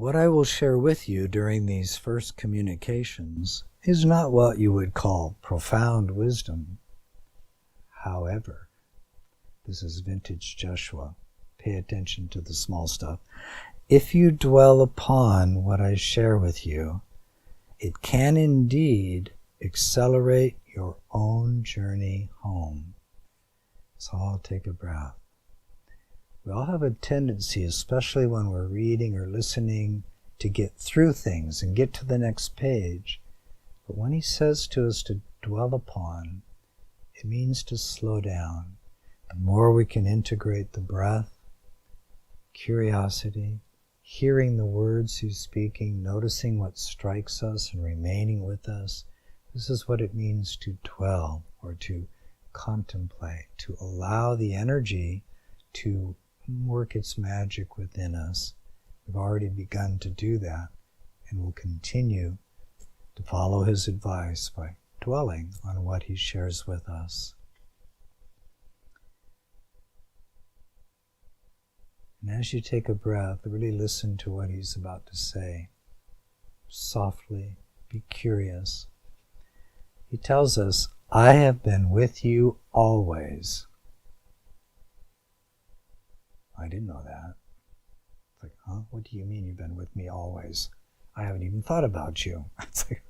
What I will share with you during these first communications is not what you would call profound wisdom. However, this is vintage Joshua. Pay attention to the small stuff. If you dwell upon what I share with you, it can indeed accelerate your own journey home. So I'll take a breath. We all have a tendency, especially when we're reading or listening, to get through things and get to the next page. But when he says to us to dwell upon, it means to slow down. The more we can integrate the breath, curiosity, hearing the words he's speaking, noticing what strikes us and remaining with us, this is what it means to dwell or to contemplate, to allow the energy to work its magic within us. We've already begun to do that, and will continue to follow his advice by dwelling on what he shares with us. And as you take a breath, really listen to what he's about to say. Softly, be curious. He tells us, I have been with you always. I didn't know that. It's like, huh? What do you mean you've been with me always? I haven't even thought about you. It's like,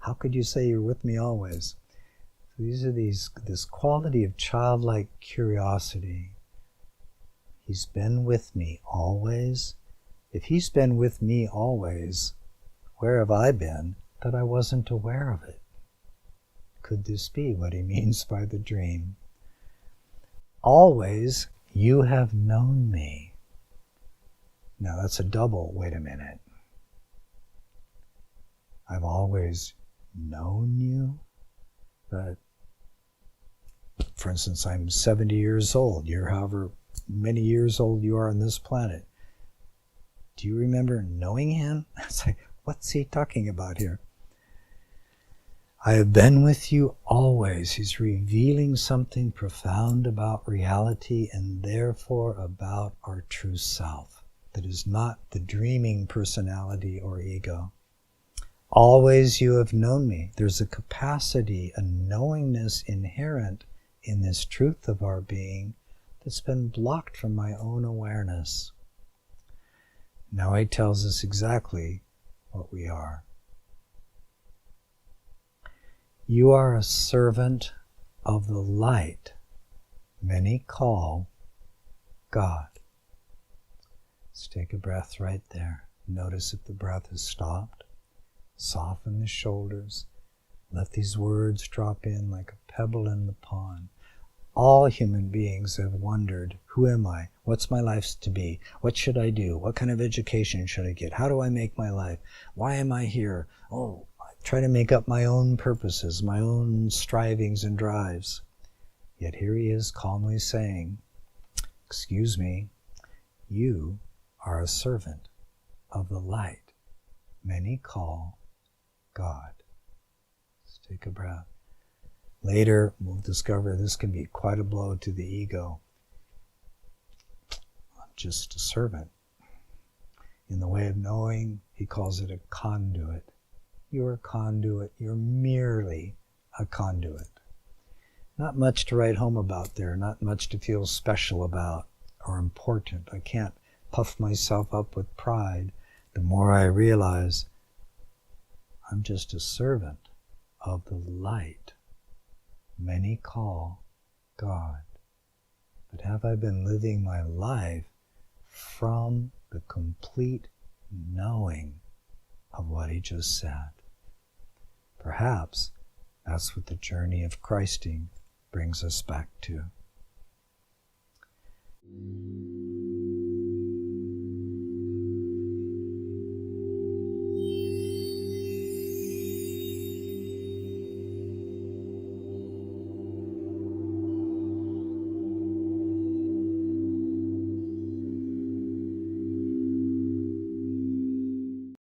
how could you say you're with me always? So these are this quality of childlike curiosity. He's been with me always. If he's been with me always, where have I been that I wasn't aware of it? Could this be what he means by the dream? Always you have known me. Now that's a double, wait a minute. I've always known you, but for instance, I'm 70 years old. You're however many years old you are on this planet. Do you remember knowing him? It's like, what's he talking about here? I have been with you always. He's revealing something profound about reality and therefore about our true self. That is not the dreaming personality or ego. Always you have known me. There's a capacity, a knowingness inherent in this truth of our being that's been blocked from my own awareness. Now he tells us exactly what we are. You are a servant of the light many call God. Let's take a breath right there. Notice if the breath has stopped. Soften the shoulders. Let these words drop in like a pebble in the pond. All human beings have wondered, who am I? What's my life to be? What should I do? What kind of education should I get? How do I make my life? Why am I here? Oh, I try to make up my own purposes, my own strivings and drives. Yet here he is calmly saying, excuse me, you are a servant of the light many call God. Let's take a breath. Later, we'll discover this can be quite a blow to the ego. I'm just a servant. In the way of knowing, he calls it a conduit. You're a conduit. You're merely a conduit. Not much to write home about there, not much to feel special about or important. I can't puff myself up with pride. The more I realize I'm just a servant of the light many call God. But have I been living my life from the complete knowing of what he just said? Perhaps that's what the journey of Christing brings us back to.